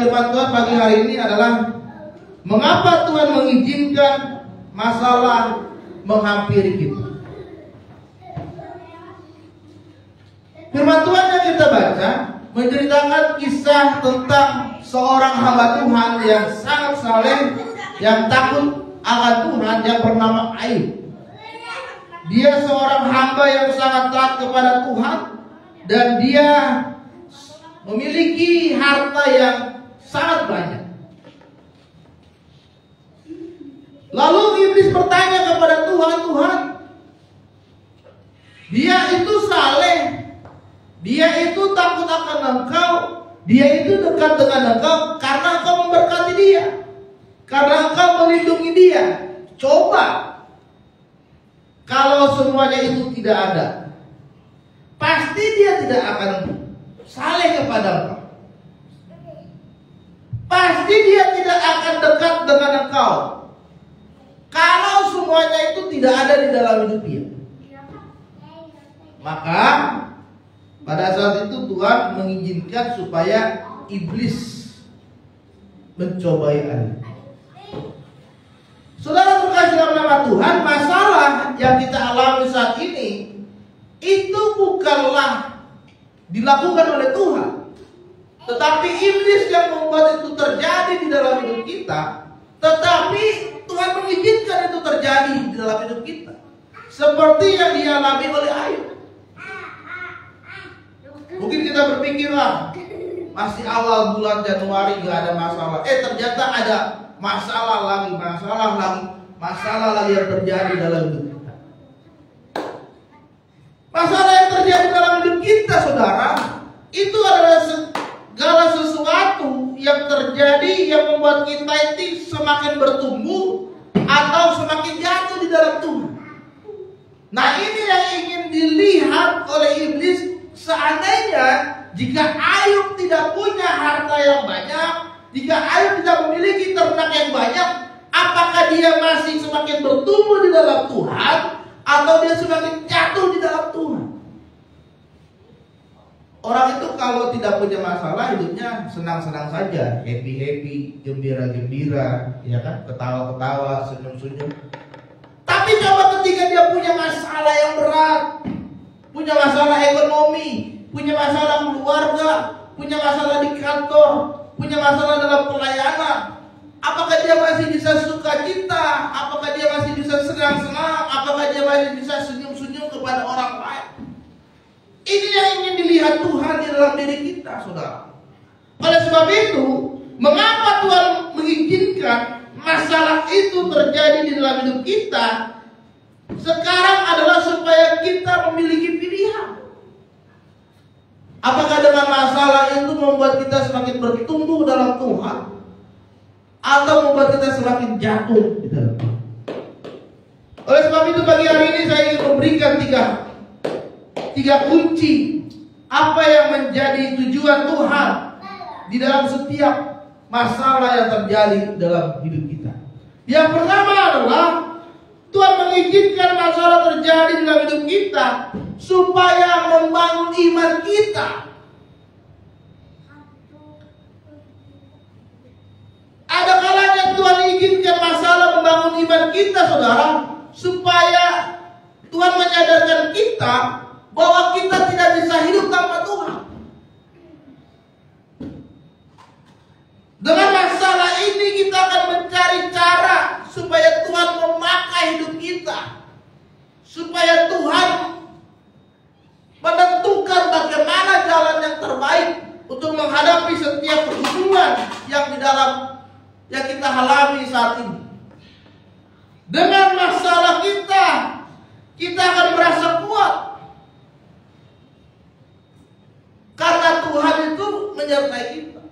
firman Tuhan pagi hari ini adalah mengapa Tuhan mengizinkan masalah menghampiri kita. Firman Tuhan yang kita baca menceritakan kisah tentang seorang hamba Tuhan yang sangat saleh, yang takut akan Tuhan, yang bernama Ayub. Dia seorang hamba yang sangat taat kepada Tuhan, dan dia memiliki harta yang sangat banyak. Lalu iblis bertanya kepada Tuhan, Tuhan, dia itu saleh, dia itu takut akan Engkau, dia itu dekat dengan Engkau karena Engkau memberkati dia, karena Engkau melindungi dia. Coba kalau semuanya itu tidak ada, pasti dia tidak akan saleh kepada Engkau. Pasti dia tidak akan dekat dengan Engkau kalau semuanya itu tidak ada di dalam hidup dia. Maka pada saat itu Tuhan mengizinkan supaya iblis mencobai Ayub. Saudara terkasih dalam nama Tuhan, masalah yang kita alami saat ini itu bukanlah dilakukan oleh Tuhan, tetapi iblis yang membuat itu terjadi di dalam hidup kita. Tetapi Tuhan mengizinkan itu terjadi di dalam hidup kita, seperti yang dialami oleh Ayub. Mungkin kita berpikir, masih awal bulan Januari gak ada masalah. Ternyata ada masalah lagi yang terjadi dalam hidup kita. Masalah yang terjadi dalam hidup kita, saudara, itu adalah segala sesuatu yang terjadi yang membuat kita itu semakin bertumbuh atau semakin jatuh di dalam Tuhan. Nah, ini yang ingin dilihat oleh iblis. Seandainya jika Ayub tidak punya harta yang banyak, jika Ayub tidak memiliki ternak yang banyak, apakah dia masih semakin bertumbuh di dalam Tuhan atau dia semakin jatuh di dalam Tuhan? Orang itu kalau tidak punya masalah, hidupnya senang-senang saja, happy-happy, gembira-gembira, ya kan, ketawa-ketawa, senyum-senyum. Tapi coba ketika dia punya masalah yang berat, punya masalah ekonomi, punya masalah keluarga, punya masalah di kantor, punya masalah dalam pelayanan, apakah dia masih bisa sukacita? Apakah dia masih bisa senang-senang? Apakah dia masih bisa senyum-senyum kepada orang lain? Ini yang ingin dilihat Tuhan di dalam diri kita, saudara. Oleh sebab itu, mengapa Tuhan mengizinkan masalah itu terjadi di dalam hidup kita? Sekarang adalah supaya kita memiliki pilihan. Apakah dengan masalah itu membuat kita semakin bertumbuh dalam Tuhan, atau membuat kita semakin jatuh di dalam Tuhan? Oleh sebab itu pagi hari ini saya ingin memberikan tiga kunci apa yang menjadi tujuan Tuhan di dalam setiap masalah yang terjadi dalam hidup kita. Yang pertama adalah Tuhan mengizinkan masalah terjadi dalam hidup kita supaya membangun iman kita. Ada kalanya Tuhan izinkan masalah membangun iman kita, saudara, supaya Tuhan menyadarkan kita bahwa kita tidak bisa hidup tanpa Tuhan. Dengan masalah ini kita akan mencari cara supaya Tuhan memakai hidup kita, supaya Tuhan menentukan bagaimana jalan yang terbaik untuk menghadapi setiap pergumulan yang kita alami saat ini. Dengan masalah kita akan merasa kuat karena Tuhan itu menyertai kita.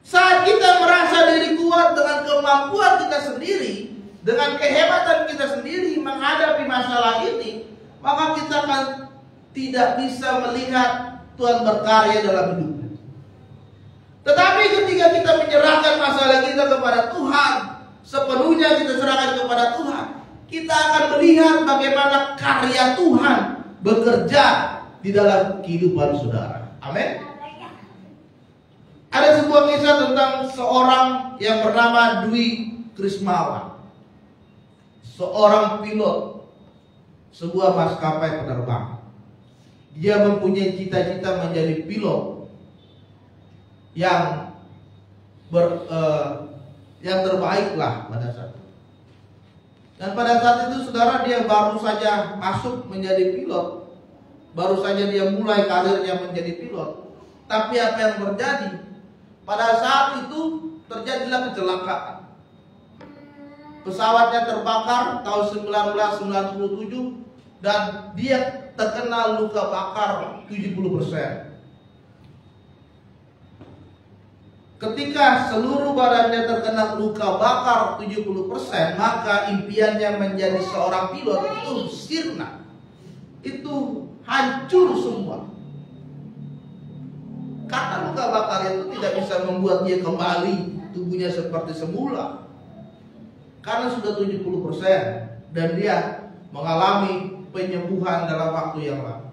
Saat kita merasa diri kuat dengan kemampuan kita sendiri, dengan kehebatan kita sendiri menghadapi masalah ini, maka kita akan tidak bisa melihat Tuhan berkarya dalam hidupnya. Tetapi ketika kita menyerahkan masalah kita kepada Tuhan, sepenuhnya kita serahkan kepada Tuhan, kita akan melihat bagaimana karya Tuhan bekerja di dalam kehidupan saudara. Amin. seseorang yang bernama Dwi Krismawan, seorang pilot sebuah maskapai penerbangan. Dia mempunyai cita-cita menjadi pilot yang terbaik lah pada saat itu. Dan pada saat itu saudara, dia baru saja masuk menjadi pilot, baru saja dia mulai karirnya menjadi pilot. Tapi apa yang terjadi? Pada saat itu terjadilah kecelakaan. Pesawatnya terbakar tahun 1997 dan dia terkena luka bakar 70%. Ketika seluruh badannya terkena luka bakar 70%, maka impiannya menjadi seorang pilot itu sirna. Itu hancur semua. Karena luka bakar itu tidak bisa membuat dia kembali tubuhnya seperti semula. Karena sudah 70% dan dia mengalami penyembuhan dalam waktu yang lama.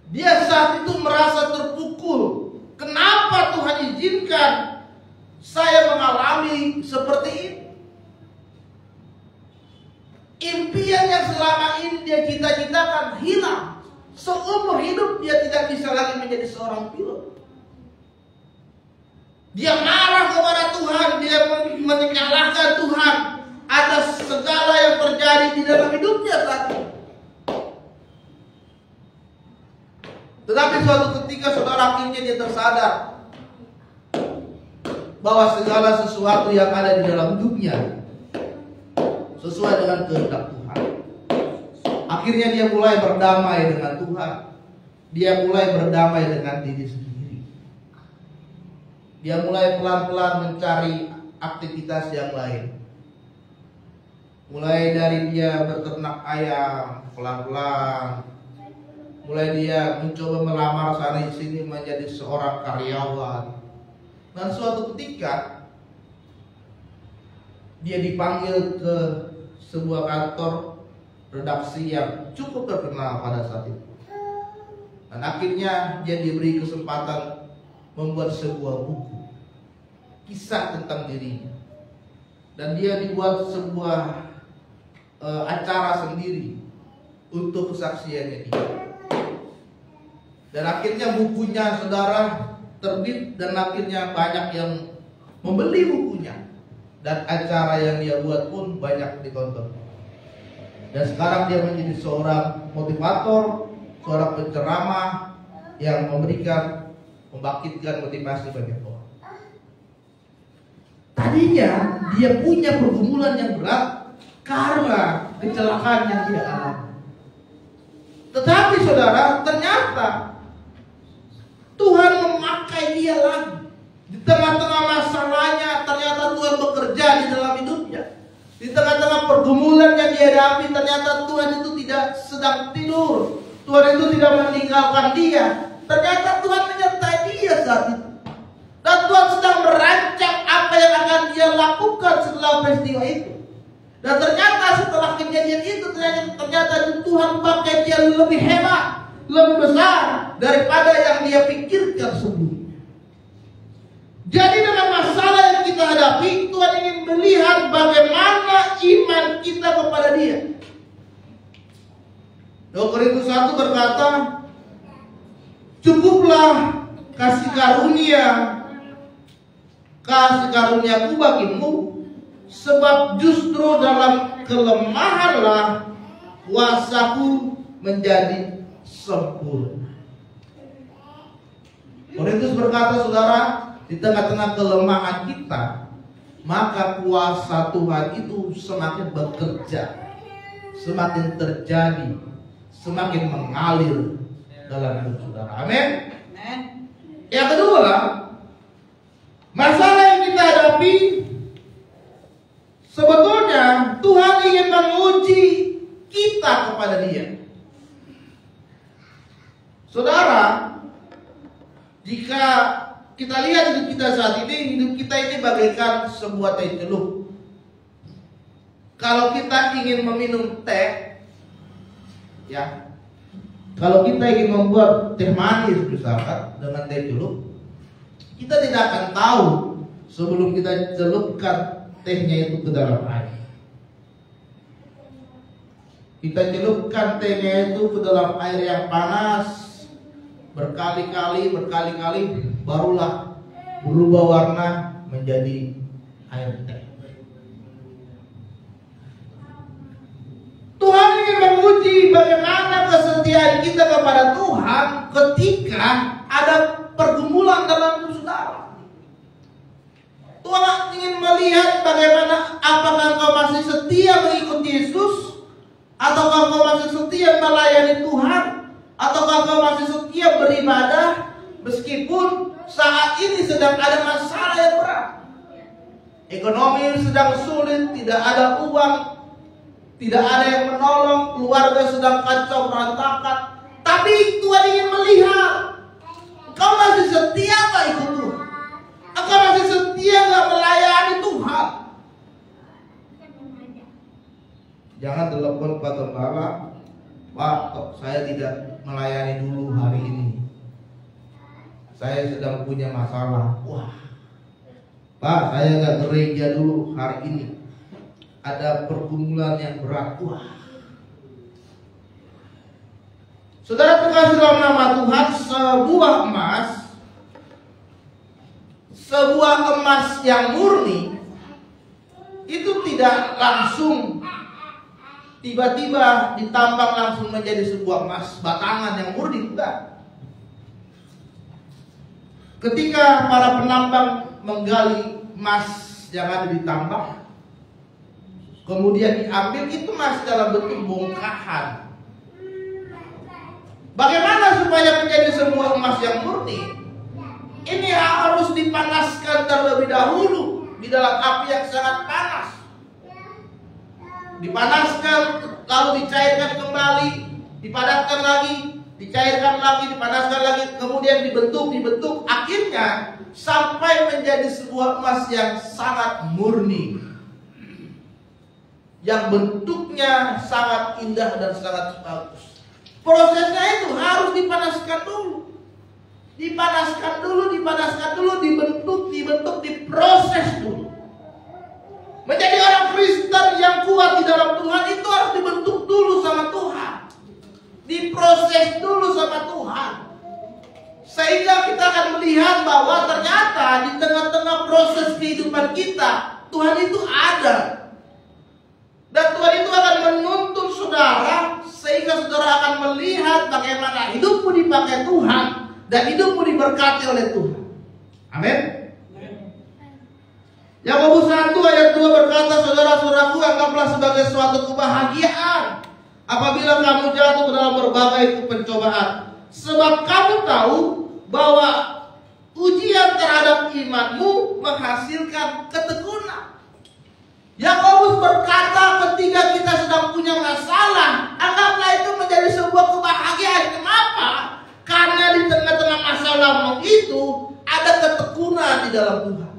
Dia saat itu merasa terpukul. Kenapa Tuhan izinkan saya mengalami seperti ini? Impian yang selama ini dia cita-citakan hilang. Seumur hidup dia tidak bisa lagi menjadi seorang pilot. Dia marah kepada Tuhan, dia menyalahkan Tuhan atas segala yang terjadi di dalam hidupnya saat ini. Tetapi suatu ketika saudara, akhirnya dia tersadar bahwa segala sesuatu yang ada di dalam hidupnya sesuai dengan kehendak Tuhan. Akhirnya dia mulai berdamai dengan Tuhan. Dia mulai berdamai dengan diri sendiri. Dia mulai pelan-pelan mencari aktivitas yang lain. Mulai dari dia beternak ayam, pelan-pelan. Mulai dia mencoba melamar sana sini menjadi seorang karyawan. Dan suatu ketika dia dipanggil ke sebuah kantor redaksi yang cukup terkenal pada saat itu. Dan akhirnya dia diberi kesempatan membuat sebuah buku kisah tentang dirinya. Dan dia dibuat sebuah acara sendiri untuk kesaksiannya dia. Dan akhirnya bukunya saudara terbit dan akhirnya banyak yang membeli bukunya. Dan acara yang dia buat pun banyak ditonton. Dan sekarang dia menjadi seorang motivator, seorang penceramah yang membangkitkan motivasi bagi orang. Tadinya dia punya pergumulan yang berat karena kecelakaan yang dia alami. Tetapi saudara, ternyata Tuhan memakai dia lagi. Di tengah-tengah masalahnya ternyata Tuhan bekerja di dalam hidupnya. Di tengah-tengah pergumulan yang dihadapi ternyata Tuhan itu tidak sedang tidur. Tuhan itu tidak meninggalkan dia. Ternyata Tuhan menyertai dia saat itu. Dan Tuhan sedang merancang apa yang akan dia lakukan setelah peristiwa itu. Dan ternyata setelah kejadian itu ternyata Tuhan pakai dia lebih hebat, lebih besar daripada yang dia pikirkan sebelumnya. Jadi dengan masalah yang kita hadapi, Tuhan ingin melihat bagaimana iman kita kepada Dia. 2 Korintus 1 berkata, cukuplah kasih karuniaku bagimu, sebab justru dalam kelemahanlah kuasaku menjadi sempurna. Korintus berkata, saudara, di tengah-tengah kelemahan kita, maka kuasa Tuhan itu semakin bekerja, semakin terjadi, semakin mengalir dalam hidup saudara. Amin. Yang kedua, masalah yang kita hadapi sebetulnya Tuhan ingin menguji kita kepada Dia. Saudara, jika kita lihat hidup kita saat ini, hidup kita ini bagaikan sebuah teh celup. Kalau kita ingin meminum teh, ya, kalau kita ingin membuat teh manis misalkan dengan teh celup, Kita tidak akan tahu sebelum kita celupkan tehnya itu ke dalam air. Kita celupkan tehnya itu ke dalam air yang panas berkali-kali, barulah berubah warna menjadi air teh. Tuhan ingin menguji bagaimana kesetiaan kita kepada Tuhan ketika ada pergumulan dalam hidup saudara. Tuhan ingin melihat bagaimana apakah engkau masih setia mengikuti Yesus, ataukah engkau masih setia melayani Tuhan, ataukah engkau masih setia beribadah meskipun saat ini sedang ada masalah yang berat. Ekonomi sedang sulit, tidak ada uang, tidak ada yang menolong, keluarga sedang kacau berantakan. Tapi Tuhan ingin melihat engkau masih setia gak ikut Tuhan? Engkau masih setia gak melayani Tuhan? Jangan telepon Pak Tembala, Pak, saya tidak melayani dulu hari ini, saya sedang punya masalah. Wah, Pak, saya gak gereja dulu hari ini, ada pergumulan yang berat. Wah, saudara terkasih dalam nama Tuhan, sebuah emas yang murni itu tidak langsung tiba-tiba ditambang langsung menjadi sebuah emas batangan yang murni, enggak. Ketika para penambang menggali emas yang ada di tambang, kemudian diambil, itu masih dalam bentuk bongkahan. Bagaimana supaya menjadi sebuah emas yang murni? Ini harus dipanaskan terlebih dahulu di dalam api yang sangat panas. Dipanaskan, lalu dicairkan kembali, dipadatkan lagi, dicairkan lagi, dipanaskan lagi, kemudian dibentuk, akhirnya sampai menjadi sebuah emas yang sangat murni, yang bentuknya sangat indah dan sangat bagus. Prosesnya itu harus dipanaskan dulu, dibentuk, diproses dulu. Menjadi orang Kristen yang kuat di dalam Tuhan itu harus dibentuk dulu sama Tuhan, diproses dulu sama Tuhan, sehingga kita akan melihat bahwa ternyata di tengah-tengah proses kehidupan kita, Tuhan itu ada. Dan Tuhan itu akan menuntun saudara, sehingga saudara akan melihat bagaimana hidupmu dipakai Tuhan dan hidupmu diberkati oleh Tuhan. Amin. Yakobus 1 ayat 2 berkata, saudara-saudaraku, anggaplah sebagai suatu kebahagiaan apabila kamu jatuh ke dalam berbagai pencobaan, sebab kamu tahu bahwa ujian terhadap imanmu menghasilkan ketekunan. Yakobus berkata, ketika kita sedang punya masalah, anggaplah itu menjadi sebuah kebahagiaan. Kenapa? Karena di tengah-tengah masalahmu itu ada ketekunan di dalam Tuhan.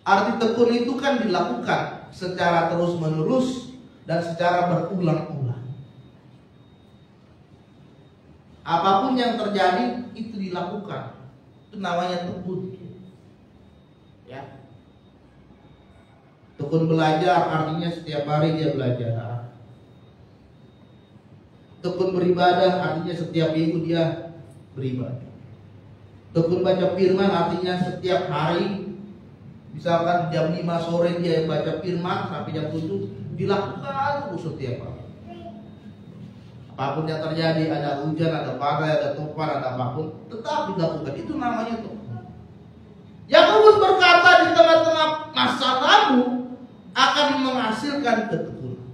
Arti tekun itu kan dilakukan secara terus-menerus dan secara berulang-ulang. Apapun yang terjadi itu dilakukan. Itu namanya tekun. Ya. Tekun belajar artinya setiap hari dia belajar. Tekun beribadah artinya setiap minggu dia beribadah. Tekun baca firman artinya setiap hari, misalkan jam 5 sore dia baca firman sampai jam 7, dilakukan terus setiap hari. Apapun yang terjadi, ada hujan, ada badai, ada topan, ada apapun, tetap dilakukan. Itu namanya tekun. Yakobus berkata, di tengah-tengah masalahmu akan menghasilkan ketekunan.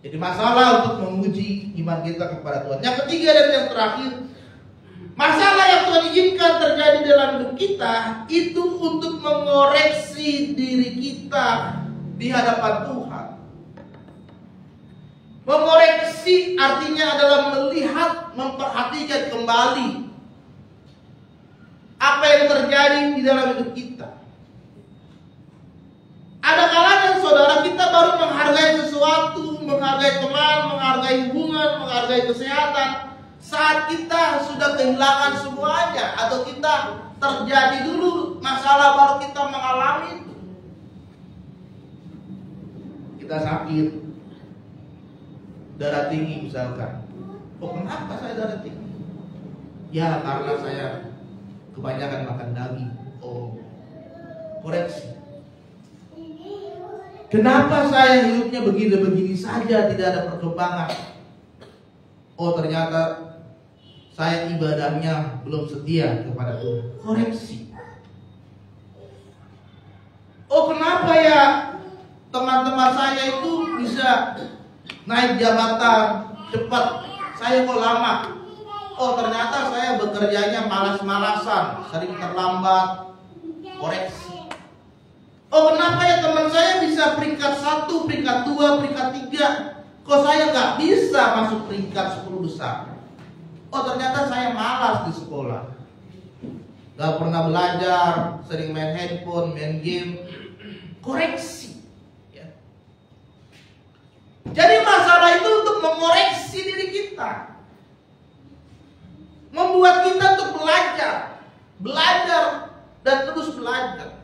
Jadi masalah untuk menguji iman kita kepada Tuhan. Yang ketiga dan yang terakhir, masalah yang Tuhan inginkan terjadi dalam hidup kita itu untuk mengoreksi diri kita di hadapan Tuhan. Mengoreksi artinya adalah melihat, memperhatikan kembali apa yang terjadi di dalam hidup kita. Ada kalanya saudara kita baru menghargai sesuatu, menghargai teman, menghargai hubungan, menghargai kesehatan, saat kita sudah kehilangan semuanya, atau kita terjadi dulu masalah baru kita mengalami itu. Kita sakit, darah tinggi misalkan. Oh, kenapa saya darah tinggi? Ya, karena saya kebanyakan makan daging. Oh, koreksi. Kenapa saya hidupnya begini-begini saja, tidak ada perkembangan? Oh, ternyata saya ibadahnya belum setia kepada Tuhan. Koreksi. Oh, kenapa ya teman-teman saya itu bisa naik jabatan cepat, saya kok lama? Oh, ternyata saya bekerjanya malas-malasan, sering terlambat. Koreksi. Oh, kenapa ya teman saya bisa peringkat 1, peringkat 2, peringkat 3, kok saya nggak bisa masuk peringkat 10 besar? Oh, ternyata saya malas di sekolah, nggak pernah belajar, sering main handphone, main game. Koreksi ya. Jadi masalah itu untuk mengoreksi diri kita, membuat kita untuk belajar dan terus belajar.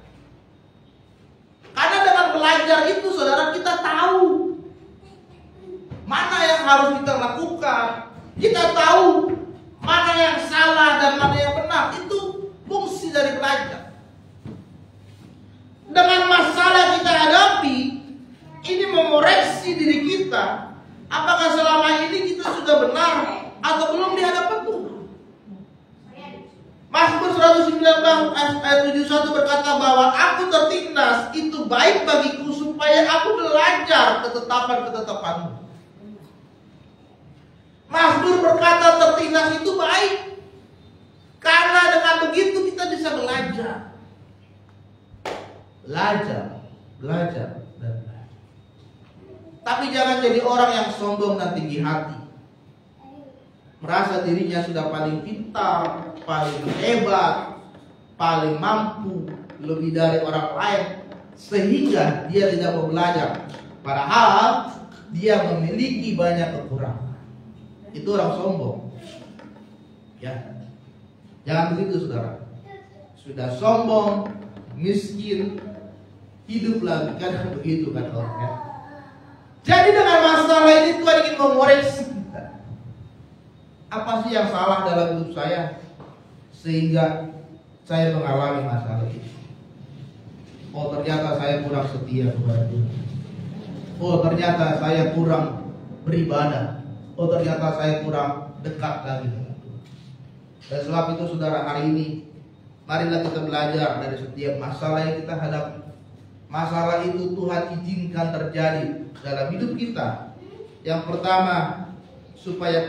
Karena dengan belajar itu, saudara, kita tahu mana yang harus kita lakukan. Kita tahu mana yang salah dan mana yang benar. Itu fungsi dari belajar. Dengan masalah kita hadapi, ini mengoreksi diri kita. Apakah selama ini kita sudah benar atau belum di hadapan Tuhan? Mazmur 119 ayat 71 berkata bahwa aku tertindas, itu baik bagiku supaya aku belajar ketetapan-ketetapanmu. Mazmur berkata tertindas itu baik, karena dengan begitu kita bisa belajar. Belajar. Tapi jangan jadi orang yang sombong dan tinggi hati, merasa dirinya sudah paling pintar, paling hebat, paling mampu, lebih dari orang lain, sehingga dia tidak mau belajar. Padahal dia memiliki banyak kekurangan. Itu orang sombong. Ya, jangan begitu, saudara. Sudah sombong, miskin, hidup lagi, kan begitu kan orangnya. Jadi dengan masalah ini Tuhan ingin mengoreksi kita. Apa sih yang salah dalam hidup saya sehingga saya mengalami masalah itu? Oh, ternyata saya kurang setia kepada Tuhan. Oh, ternyata saya kurang beribadah. Oh, ternyata saya kurang dekat lagi dengan Tuhan. Dan sebab itu, saudara, hari ini marilah kita belajar dari setiap masalah yang kita hadapi. Masalah itu Tuhan izinkan terjadi dalam hidup kita. Yang pertama, supaya